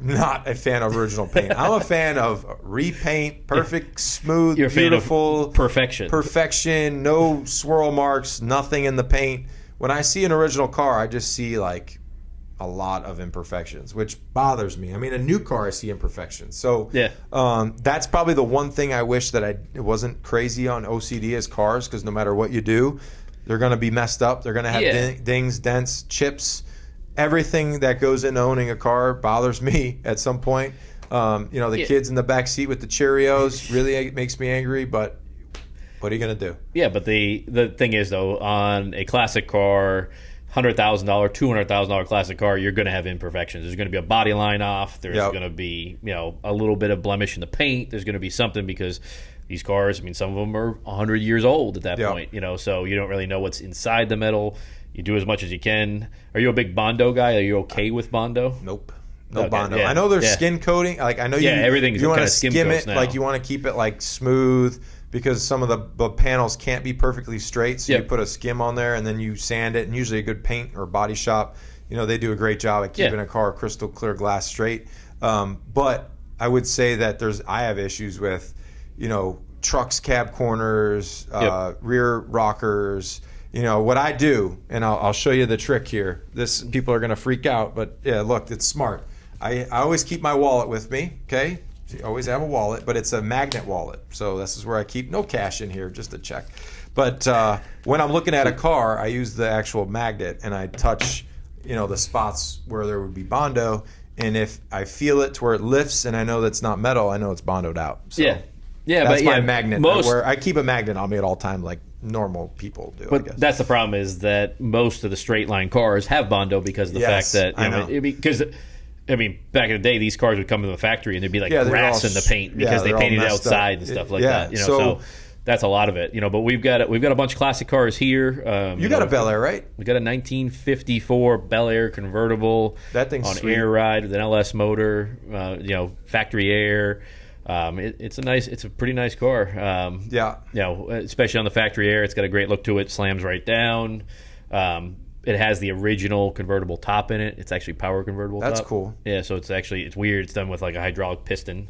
not a fan of original paint. I'm a fan of repaint, perfect, smooth, You're a beautiful, fan of perfection, no swirl marks, nothing in the paint. When I see an original car, I just see like a lot of imperfections, which bothers me. I mean, a new car, I see imperfections. So that's probably the one thing I wish that it wasn't crazy on OCD as cars, because no matter what you do, they're going to be messed up. They're going to have dings, dents, chips. Everything that goes into owning a car bothers me at some point. The kids in the back seat with the Cheerios really makes me angry, but what are you going to do? Yeah, but the thing is, though, on a classic car, $100,000, $200,000 classic car, you're going to have imperfections. There's going to be a body line off. There's going to be a little bit of blemish in the paint. There's going to be something, because these cars, I mean, some of them are 100 years old at that point. So you don't really know what's inside the metal. You do as much as you can. Are you a big Bondo guy? Are you okay with Bondo? Nope. No Bondo. Yeah. I know there's skin coating. Like, I know everything's you want to skim it. Now. Like, you want to keep it like smooth, because some of the panels can't be perfectly straight. So you put a skim on there and then you sand it. And usually a good paint or body shop, they do a great job at keeping a car crystal clear glass straight. But I would say that I have issues with, trucks, cab corners, rear rockers. What I do, and I'll show you the trick here. People are going to freak out, but look, it's smart. I always keep my wallet with me, okay? So you always have a wallet, but it's a magnet wallet. So this is where I keep no cash in here, just a check. But when I'm looking at a car, I use the actual magnet, and I touch, the spots where there would be Bondo. And if I feel it to where it lifts and I know that's not metal, I know it's Bondoed out. So that's my magnet. Where I keep a magnet on me at all time, like normal people do. But that's the problem, is that most of the straight line cars have Bondo because of the fact that back in the day, these cars would come to the factory and there'd be like grass in the paint because they painted it outside and stuff like that. So that's a lot of it. But we've got a bunch of classic cars here. You got a Bel Air, right? We got a 1954 Bel Air convertible. That thing's on sweet. air ride with an LS motor. Factory air. It's a pretty nice car. Especially on the factory air, it's got a great look to it. Slams right down. It has the original convertible top in it. It's actually power convertible. That's top. Cool. Yeah, so it's weird. It's done with like a hydraulic piston.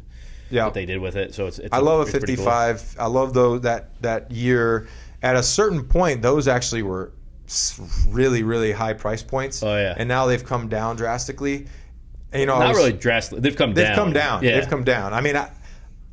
Yeah, what they did with it. So I love a 55. Cool. I love that year. At a certain point, those actually were really, really high price points. Oh yeah, and now they've come down drastically. Not really drastically. They've come down. Yeah. They've come down. I mean,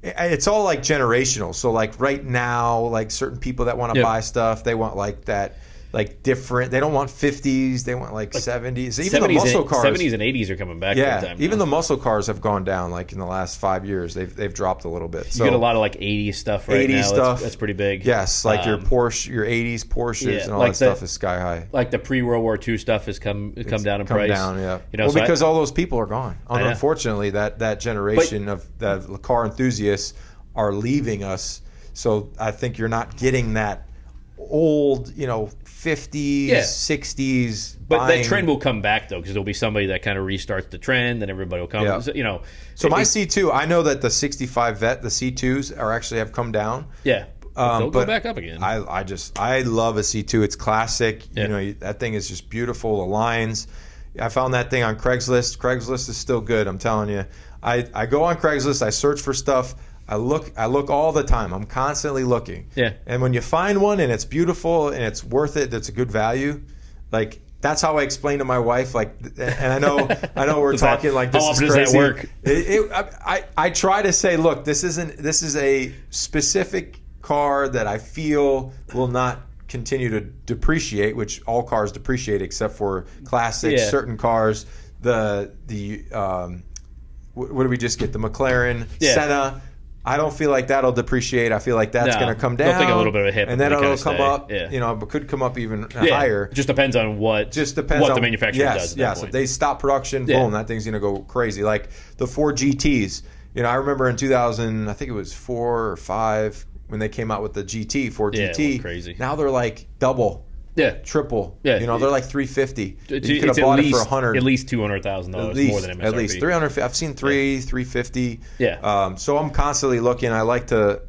it's all like generational. So like right now, like certain people that want to buy stuff, they want like that. Like different, they don't want 50s, they want like 70s. Even 70s, the muscle cars, 70s and 80s are coming back. Yeah, even the muscle cars have gone down. Like in the last 5 years, they've dropped a little bit. So you get a lot of like 80s stuff right 80s now. Stuff, that's pretty big. Yes, like your Porsche, your 80s Porsches, and all that stuff is sky high. Like the pre-World War II stuff has come down in price. Come down, yeah. Because all those people are gone. Unfortunately, that generation of the car enthusiasts are leaving us. So I think you're not getting that old, 50s, 60s. But that trend will come back, though, because there'll be somebody that kind of restarts the trend, and everybody will come. Yeah. So my C2, I know that the 65 Vet, the C2s have come down. Yeah. They'll go back up again. I love a C2. It's classic. Yeah. That thing is just beautiful. The lines. I found that thing on Craigslist. Craigslist is still good, I'm telling you. I go on Craigslist. I search for stuff. I look all the time. I'm constantly looking. Yeah. And when you find one and it's beautiful and it's worth it, that's a good value. Like that's how I explain to my wife. Like, and I know we're talking like this is crazy. How often does that work? I try to say, look, this is a specific car that I feel will not continue to depreciate, which all cars depreciate except for classics. Certain cars, what did we just get? The McLaren Senna. I don't feel like that'll depreciate. I feel like that's going to come down. They'll take a little bit of a hit, and then it'll come up. Yeah. But could come up even higher. It just depends on what the manufacturer does. Yes. If they stop production, boom, that thing's going to go crazy. Like the Ford GTs. I remember in 2000, I think it was 4 or 5 when they came out with the GT, Ford GT. Crazy. Now they're like double. Yeah, triple. Yeah, they're like $350. You could have bought it for $100. At least $200,000 more than MSRP. At least $300. I've seen $350. Yeah. So I'm constantly looking. I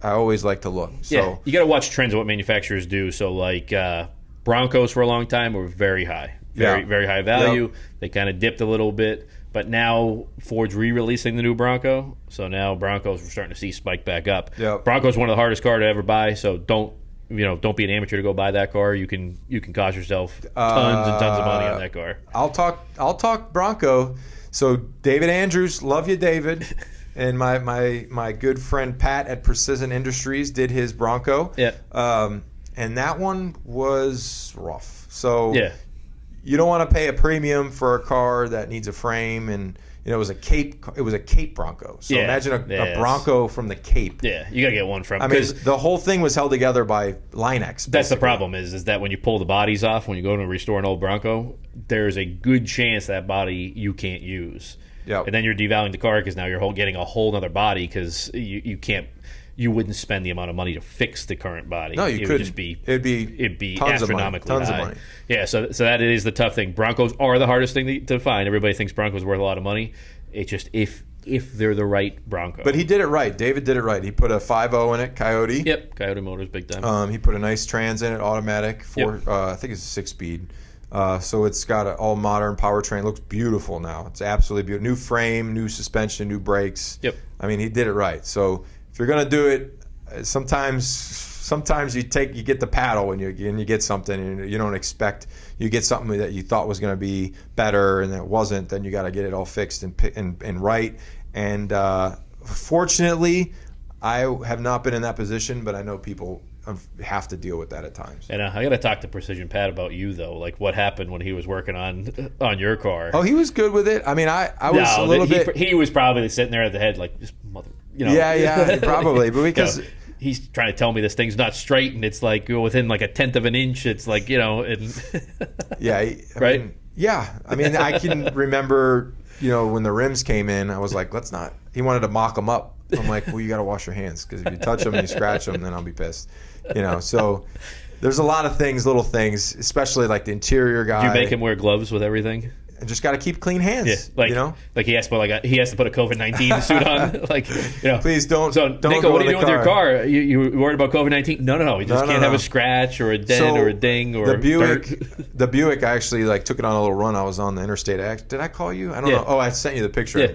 always like to look. So you got to watch trends of what manufacturers do. So like Broncos for a long time were very high, very high value. Yep. They kind of dipped a little bit, but now Ford's re-releasing the new Bronco. So now Broncos we're starting to see spike back up. Yep. Bronco's one of the hardest cars to ever buy. So don't don't be an amateur to go buy that car. You can cost yourself tons and tons of money on that car. I'll talk Bronco. So David Andrews, love you, David. And my good friend Pat at Precision Industries did his Bronco. Yeah. And that one was rough. So yeah. You don't want to pay a premium for a car that needs a frame, and it was a Cape Bronco. So imagine a Bronco from the Cape. Yeah, you gotta get one from. I mean, the whole thing was held together by Line-X. That's the problem is that when you pull the bodies off, when you go to restore an old Bronco, there's a good chance that body you can't use. Yep. And then you're devaluing the car because now you're getting a whole other body because you can't. You wouldn't spend the amount of money to fix the current body. No, you couldn't. It'd be astronomically tons high. Of money. Yeah, so that is the tough thing. Broncos are the hardest thing to find. Everybody thinks Broncos worth a lot of money. It's just if they're the right Bronco. But he did it right. David did it right. He put a 5.0 in it, Coyote. Yep, Coyote Motors, big time. He put a nice trans in it, automatic. I think it's a 6-speed. So it's got an all modern powertrain. Looks beautiful now. It's absolutely beautiful. New frame, new suspension, new brakes. Yep. I mean, he did it right. So if you're gonna do it, sometimes you get the paddle and you get something and you don't expect you get something that you thought was going to be better and it wasn't. Then you got to get it all fixed and right. And fortunately, I have not been in that position, but I know people have to deal with that at times. And I got to talk to Precision Pat about you though. Like what happened when he was working on your car? Oh, he was good with it. I mean, I was a little bit. He was probably sitting there at the head like this mother. Yeah, probably. But because he's trying to tell me this thing's not straight, and it's like within like a tenth of an inch. It's like and right? I mean, I can remember when the rims came in, I was like, let's not. He wanted to mock them up. I'm like, well, you got to wash your hands because if you touch them and you scratch them, then I'll be pissed. So there's a lot of things, little things, especially like the interior guy. Do you make him wear gloves with everything? And just got to keep clean hands. Yeah, like he has to put a COVID-19 suit on. Please don't. So don't Ninko, go what are you doing car. with your car? You worried about COVID-19? No. You just can't have a scratch or a dent or a ding or the Buick. Dirt. The Buick, I actually took it on a little run. I was on the interstate. Did I call you? I don't know. Oh, I sent you the picture. Yeah.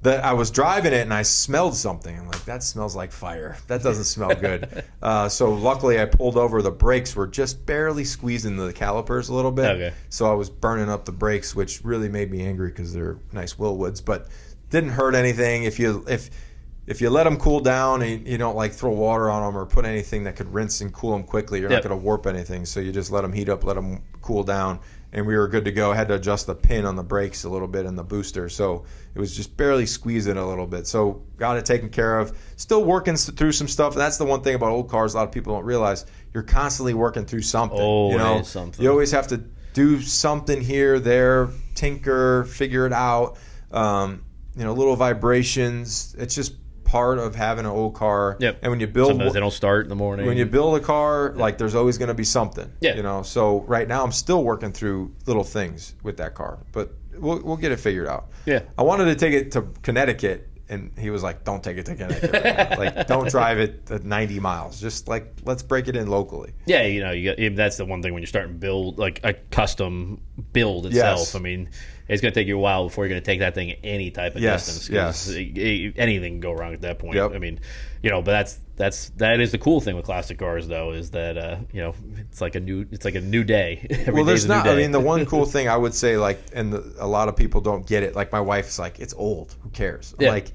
I was driving it and I smelled something. I'm like, that smells like fire. That doesn't smell good. So luckily I pulled over. The brakes were just barely squeezing the calipers a little bit. Okay. So I was burning up the brakes, which really made me angry because they're nice Willwoods, but didn't hurt anything. If you let them cool down and you don't throw water on them or put anything that could rinse and cool them quickly, you're not going to warp anything. So you just let them heat up, let them cool down. And we were good to go. I had to adjust the pin on the brakes a little bit and the booster. So it was just barely squeezing a little bit. So got it taken care of. Still working through some stuff. And that's the one thing about old cars a lot of people don't realize. You're constantly working through something. Something. You always have to do something here, there, tinker, figure it out. Little vibrations. It's just part of having an old car. Yep. And when you build, sometimes they don't start in the morning. When you build a car, there's always going to be something. Yeah. So right now I'm still working through little things with that car, but we'll get it figured out. Yeah. I wanted to take it to Connecticut, and he was like, "Don't take it to Connecticut. Right now. Don't drive it at 90 miles. Just let's break it in locally." Yeah, you got that's the one thing when you start and build a custom build itself. Yes. I mean, it's going to take you a while before you're going to take that thing any type of distance. Yes. Anything can go wrong at that point. Yep. I mean, but that is the cool thing with classic cars, though, is that it's like a new day. Every there's day's a new not. day. I mean, the one cool thing I would say, a lot of people don't get it. Like my wife's like, it's old. Who cares? I'm like,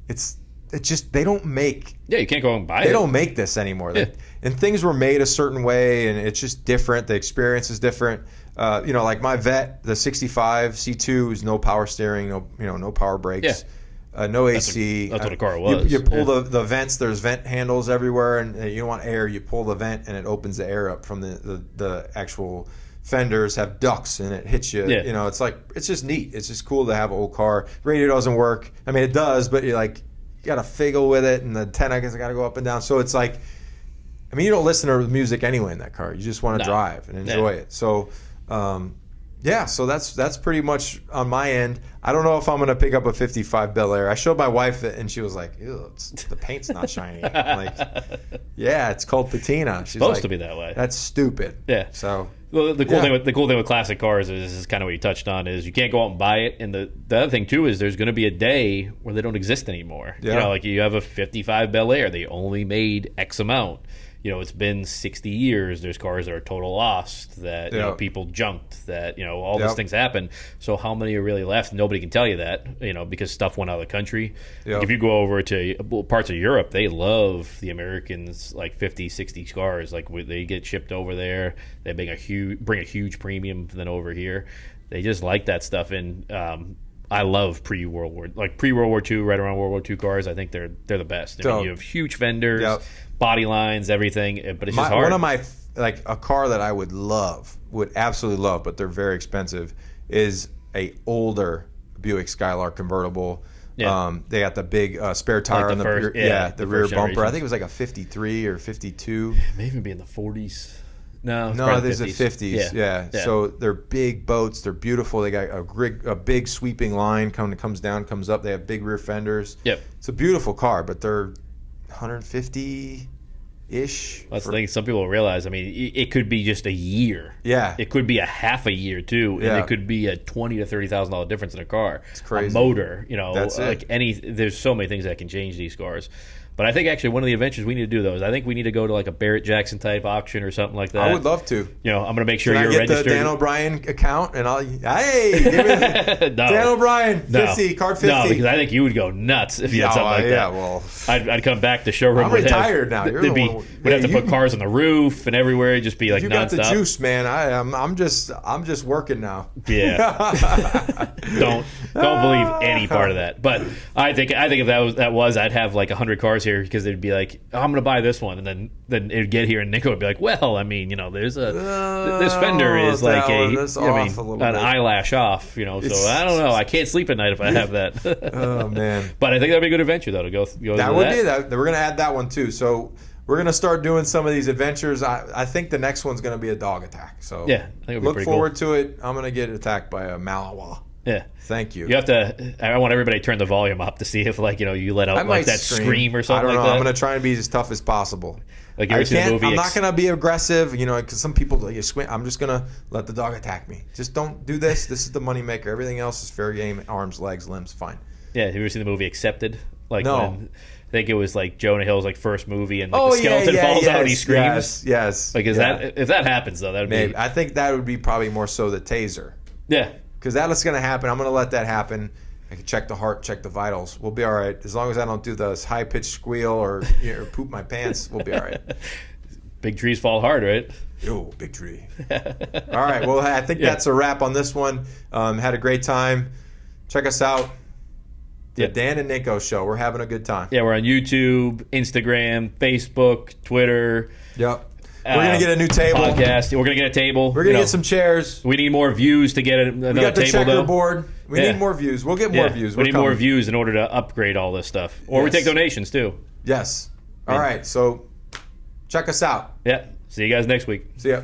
it's just they don't make. Yeah, you can't go and buy it. They don't make this anymore. Yeah. And things were made a certain way, and it's just different. The experience is different. Like my Vet, the 65 C2 is no power steering, no power brakes, no AC. That's what a car was. You pull the vents. There's vent handles everywhere, and you don't want air. You pull the vent, and it opens the air up from the actual fenders. Have ducts, and it hits you. Yeah. It's just neat. It's just cool to have an old car. Radio doesn't work. I mean, it does, but you got to figgle with it, and the antenna got to go up and down. So it's like, I mean, you don't listen to music anyway in that car. You just want to drive and enjoy it. So. So that's pretty much on my end. I don't know if I'm going to pick up a 55 Bel Air. I showed my wife it, and she was like, ew, the paint's not shiny. I'm like, yeah, it's called patina. She's supposed to be that way. That's stupid. Yeah. So the cool thing with classic cars is kind of what you touched on is you can't go out and buy it, and the other thing too is there's going to be a day where they don't exist anymore. Yeah. You have a 55 Bel Air, they only made X amount. it's been 60 years. There's cars that are total lost, that people junked, that all these things happen. So how many are really left? Nobody can tell you that, because stuff went out of the country. Like if you go over to parts of Europe, they love the Americans, like 50, 60 cars. Like they get shipped over there. They bring a huge premium than over here. They just like that stuff. And I love pre-World War II, right around World War II cars. I think they're the best. I mean, you have huge fenders, body lines, everything, but it's just hard. One of my, a car that I would absolutely love, but they're very expensive, is a older Buick Skylark convertible. Yeah. They got the big spare tire on the rear bumper. I think it was like a 53 or 52. It may even be in the 40s. No, there's the 50s. Yeah. So they're big boats. They're beautiful. They got a big sweeping line comes down, comes up. They have big rear fenders. Yep. It's a beautiful car, but they're 150-ish. That's the thing. Some people realize. I mean, it could be just a year. Yeah. It could be a half a year too, and it could be a $20,000 to $30,000 difference in a car. It's crazy. A motor. That's like there's so many things that can change these cars. But I think actually one of the adventures we need to do though is I think we need to go to like a Barrett Jackson type auction or something like that. I would love to. I'm going to make sure you're registered. Can I get the Dan O'Brien account and give me the Dan O'Brien 50 card 50. No, because I think you would go nuts if you had something like that. Yeah, well, I'd come back to showroom. I'm retired now. We'd have to put cars on the roof and everywhere. It'd just be like you nonstop. You got the juice, man. I'm just working now. Yeah. Don't believe any part of that. But I think if that was I'd have like 100 cars here because they'd be like, oh, I'm going to buy this one, and then it'd get here and Ninko would be like, well, I mean, there's this fender is like an eyelash off, so I don't know, I can't sleep at night if I have that. Oh man! But I think that'd be a good adventure though to go. That would be that. We're going to add that one too. So we're going to start doing some of these adventures. I think the next one's going to be a dog attack. So yeah, I think it'll be look forward to it. I'm going to get attacked by a Malinois. Yeah. Thank you. You have to. I want everybody to turn the volume up to see if, you let out like that scream or something. I don't know. Like that. I'm going to try and be as tough as possible. Like you ever seen the movie? I'm not going to be aggressive, because some people I'm just going to let the dog attack me. Just don't do this. This is the moneymaker. Everything else is fair game. Arms, legs, limbs, fine. Yeah. Have you ever seen the movie Accepted? No. I think it was like Jonah Hill's first movie, and the skeleton falls out and he screams. Yes. If that happens though, that'd be. I think that would be probably more so the taser. Yeah. Because that's going to happen. I'm going to let that happen. I can check the heart, check the vitals. We'll be all right. As long as I don't do the high-pitched squeal or poop my pants, we'll be all right. Big trees fall hard, right? Yo, big tree. All right. Well, I think that's a wrap on this one. Had a great time. Check us out. The Dan and Ninko Show. We're having a good time. Yeah, we're on YouTube, Instagram, Facebook, Twitter. Yep. We're going to get a new table. Podcast. We're going to get a table. We're going to get some chairs. We need more views to get another table. We got the checkerboard. Though. We need more views. We'll get more views. We need more views in order to upgrade all this stuff. Or we take donations, too. Yes. All right. So check us out. Yeah. See you guys next week. See ya.